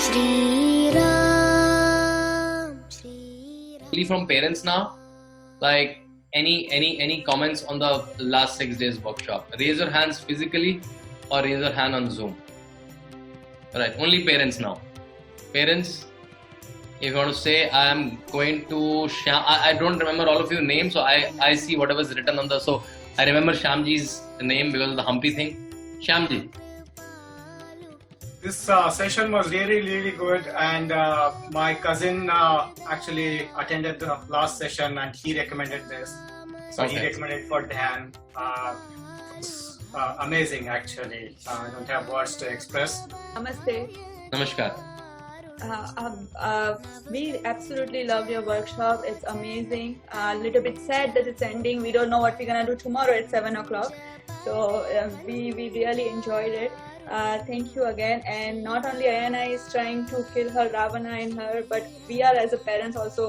Shri Ram, Shri Ram. From parents now, like any comments on the last 6 days workshop? Raise your hands physically or raise your hand on Zoom. Right, only parents now. Parents, if you want to say, I am going to Shyam. I don't remember all of your names, so I see whatever is written on the. So I remember Shyamji's name because of the Humpy thing. Shyamji. This session was really good, and my cousin actually attended the last session and he recommended this. So Okay. he recommended for Dan. It's amazing actually. I don't have words to express. Namaste. Namaskar. We absolutely loved your workshop. It's amazing. A little bit sad that it's ending. We don't know what we're gonna do tomorrow at 7 o'clock. So we really enjoyed it. Thank you again. And not only Ayana is trying to kill her Ravana in her, but we are as a parents also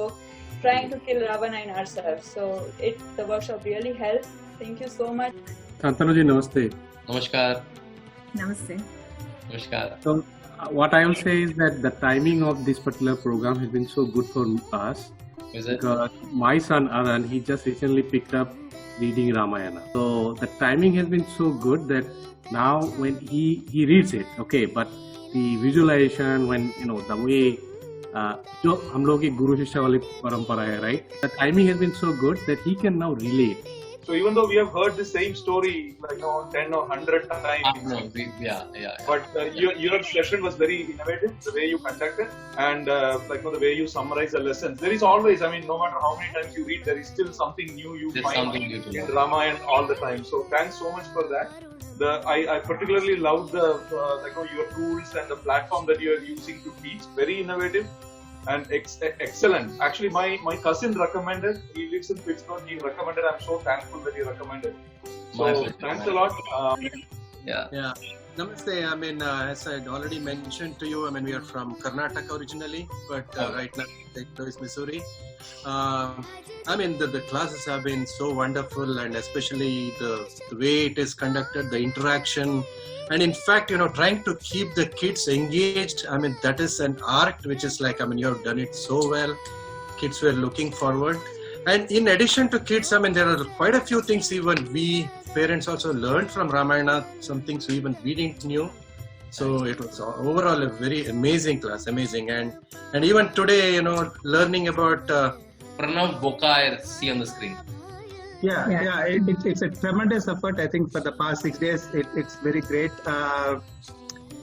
trying to kill Ravana in ourselves. So the workshop really helped. Thank you so much. Shantanu ji, namaste. Namaskar. Namaste. Namaskar. So, what I will say is that the timing of this particular program has been so good for us. Is it? Because my son Aran, he just recently picked up reading Ramayana. So the timing has been so good that now when he reads it, okay, but the visualization, when the way जो हम लोग एक गुरु शिष्य वाली परंपरा है, right? The timing has been so good that he can now relate. So even though we have heard the same story 10 or 100 times, No, yeah. but your session was very innovative, the way you conducted and the way you summarize the lessons. There is always, no matter how many times you read, there is still something new you There's find something new to in learn. Ramayana all the time. So thanks so much for that. I particularly love the your tools and the platform that you are using to teach. Very innovative and excellent. Actually, my cousin recommended. He lives in Pittsburgh. He recommended. I'm so thankful that he recommended. My So pleasure. thanks a lot. Yeah. Namaste. As I had already mentioned to you, we are from Karnataka originally, but right now St. Louis, Missouri. The classes have been so wonderful, and especially the way it is conducted, the interaction, and in fact, trying to keep the kids engaged. That is an art which is you have done it so well. Kids were looking forward. And in addition to kids, there are quite a few things even we parents also learned from Ramayana, some things even we didn't knew. So it was overall a very amazing class, amazing. And even today, learning about... Pranav Boka, I see on the screen. It's a tremendous effort. I think for the past 6 days, it's very great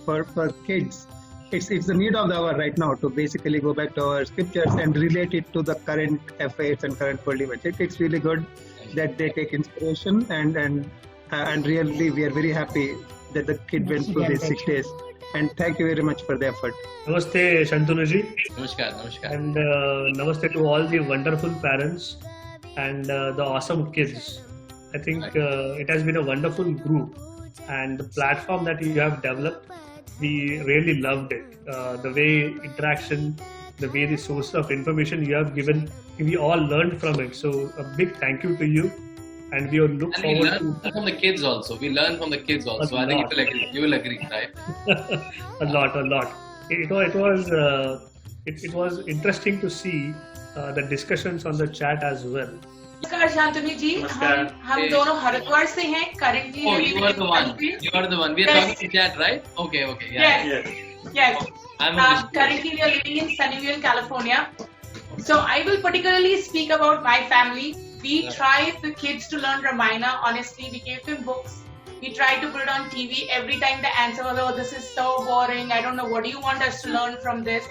for kids. It's the need of the hour right now to basically go back to our scriptures and relate it to the current affairs and current world events. It's really good that they take inspiration and really we are very happy that the kid went through these 6 days. And thank you very much for the effort. Namaste, Shantanu-ji. Namaskar. And namaste to all the wonderful parents and the awesome kids. I think it has been a wonderful group, and the platform that you have developed, we really loved it. The way interaction, the way the source of information you have given, we all learned from it. So a big thank you to you. And we will look And we forward learn from the kids also. I think you will agree, right? a lot. It was interesting to see the discussions on the chat as well. नमस्कार शांतनु जी, हम दोनों हरिद्वार से हैं. Currently, Oh, you are the one. You are the one. We are talking in chat, right? Okay. Yeah. Yes. Currently, we are living in Sunnyvale, California. So I will particularly speak about my family. We tried the kids to learn Ramayana. Honestly, we gave them books. We tried to put it on TV. Every time the answer was, "Oh, this is so boring. I don't know. What do you want us to learn from this?"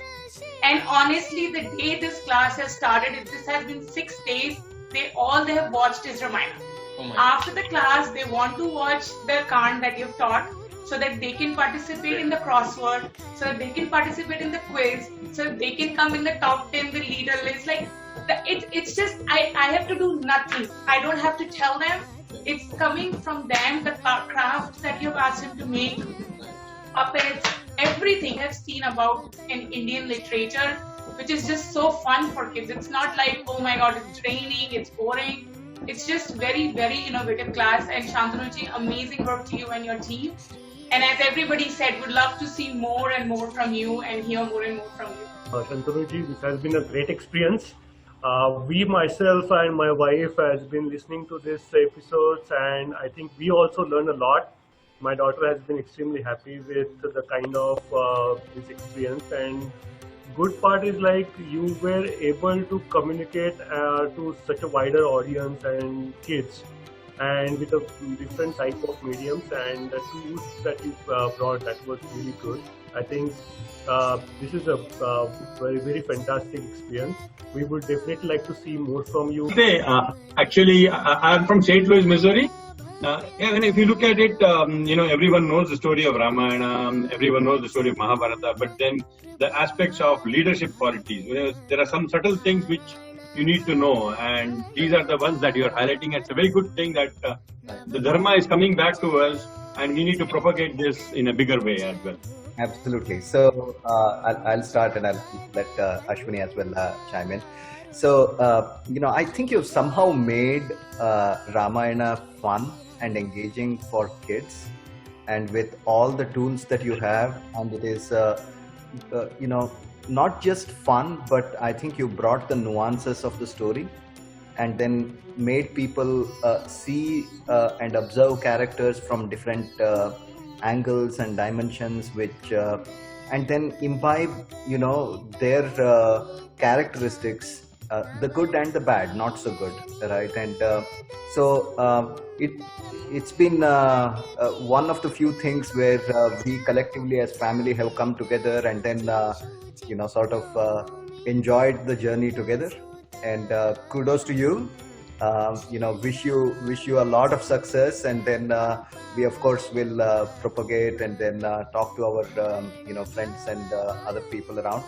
And honestly, the day this class has started, this has been 6 days. They have watched is Ramayana. After the class, they want to watch the Khan that you've taught, so that they can participate in the crossword, so that they can participate in the quiz, so that they can come in the top 10, the leader list. It's just, I have to do nothing. I don't have to tell them. It's coming from them, the craft that you've asked them to make, puppets, everything I've seen about in Indian literature, which is just so fun for kids. It's not like, oh my god, it's raining, it's boring. It's just very, very innovative class. And Shantanu ji, amazing work to you and your team. And as everybody said, would love to see more and more from you and hear more and more from you. Shantanu-ji, this has been a great experience. We, myself and my wife, has been listening to these episodes, and I think we also learn a lot. My daughter has been extremely happy with the kind of this experience, and good part is like you were able to communicate to such a wider audience and kids, and with a different type of mediums and the tools that you brought, that was really good. I think this is a very fantastic experience. We would definitely like to see more from you. Actually, I'm from St. Louis, Missouri. And if you look at it, everyone knows the story of Ramayana, everyone knows the story of Mahabharata, but then the aspects of leadership qualities, there are some subtle things which you need to know, and these are the ones that you're highlighting. It's a very good thing that the Dharma is coming back to us, and we need to propagate this in a bigger way as well. Absolutely. So I'll start, and I'll let Ashwini as well chime in. So, I think you've somehow made Ramayana fun and engaging for kids, and with all the tools that you have, and it is, not just fun, but I think you brought the nuances of the story and then made people see and observe characters from different angles and dimensions, which and then imbibe their characteristics, the good and the bad, not so good, right? And so it's been one of the few things where we collectively as family have come together and then sort of enjoyed the journey together. And kudos to you. Wish you a lot of success, and then we of course will propagate and then talk to our friends and other people around.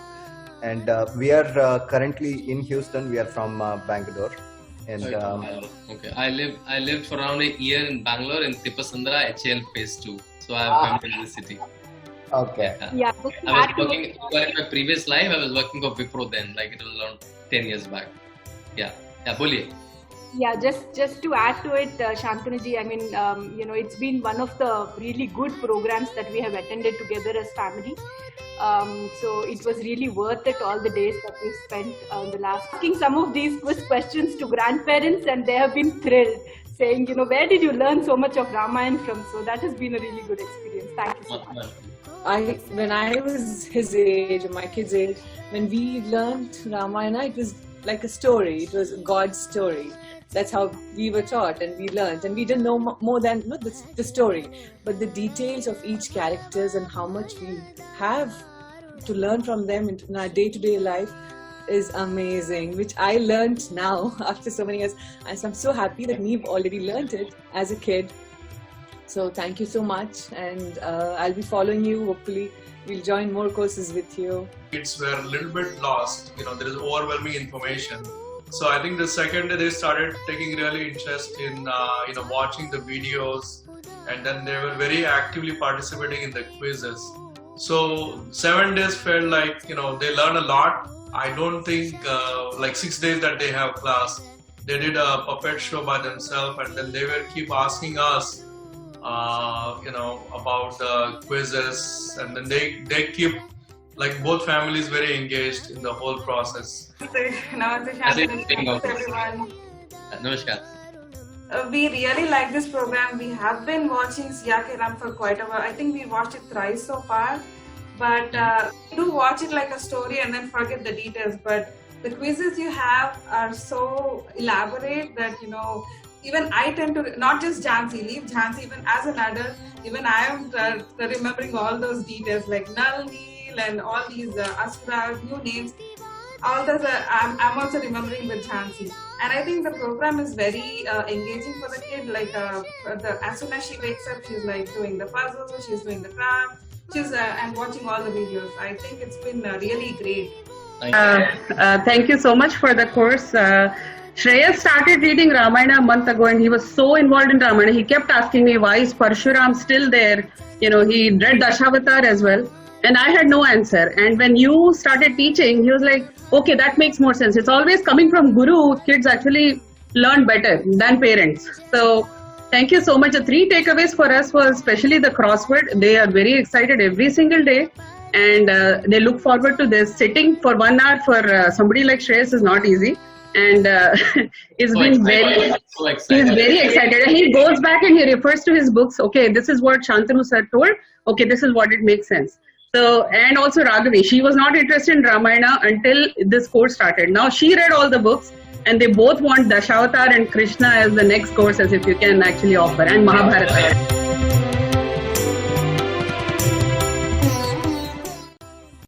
And we are currently in Houston. We are from Bangalore, and okay. I lived for around a year in Bangalore in Tipasandra HAL Phase 2. So I've come to this city. Okay. Yeah. I was working in my previous life. I was working for Wipro then, like it was around 10 years back. Yeah. Boliye. Yeah, just to add to it, Shantanu-ji, I mean, it's been one of the really good programs that we have attended together as family. So it was really worth it, all the days that we spent the last asking some of these quiz questions to grandparents, and they have been thrilled, saying, where did you learn so much of Ramayana from? So that has been a really good experience. Thank you so much. When I was his age, my kid's age, when we learned Ramayana, it was like a story. It was God's story. That's how we were taught and we learned, and we didn't know more than the story, but the details of each characters and how much we have to learn from them in our day-to-day life is amazing, which I learned now after so many years, and I'm so happy that we've already learned it as a kid. So thank you so much, and I'll be following you. Hopefully we'll join more courses with you. Kids were a little bit lost, there is overwhelming information. So I think the second day they started taking really interest in watching the videos, and then they were very actively participating in the quizzes. So 7 days felt like they learn a lot. I don't think 6 days that they have class, they did a puppet show by themselves, and then they will keep asking us about the quizzes, and then they keep both families very engaged in the whole process. Namaste, everyone. Namaskar. We really like this program. We have been watching Siya Ke Ram for quite a while. I think we watched it thrice so far. But we do watch it like a story and then forget the details. But the quizzes you have are so elaborate that, even I tend to, not just Jhansi, leave Jhansi, even as an adult, even I am remembering all those details like Nalni and all these Asuras, new names. All those I'm also remembering with Jhansi. And I think the program is very engaging for the kid. As soon as she wakes up, she's doing the puzzle, she's doing the craft, she's and watching all the videos. I think it's been really great. Thank you so much for the course. Shreyas started reading Ramayana a month ago, and he was so involved in Ramayana. He kept asking me, why is Parshuram still there? He read Dashavatar as well. And I had no answer. And when you started teaching, he was like, okay, that makes more sense. It's always coming from Guru. Kids actually learn better than parents. So Thank you so much. The 3 takeaways for us was especially the crossword. They are very excited every single day, and they look forward to this. Sitting for 1 hour for somebody like Shreyas is not easy, and he's been very excited. And he goes back and he refers to his books. Okay, this is what Shantanu sir told. Okay, this is what it makes sense. So, and also Raghavi, she was not interested in Ramayana until this course started. Now she read all the books. And they both want Dashavatar and Krishna as the next course, as if you can actually offer, and Mahabharata.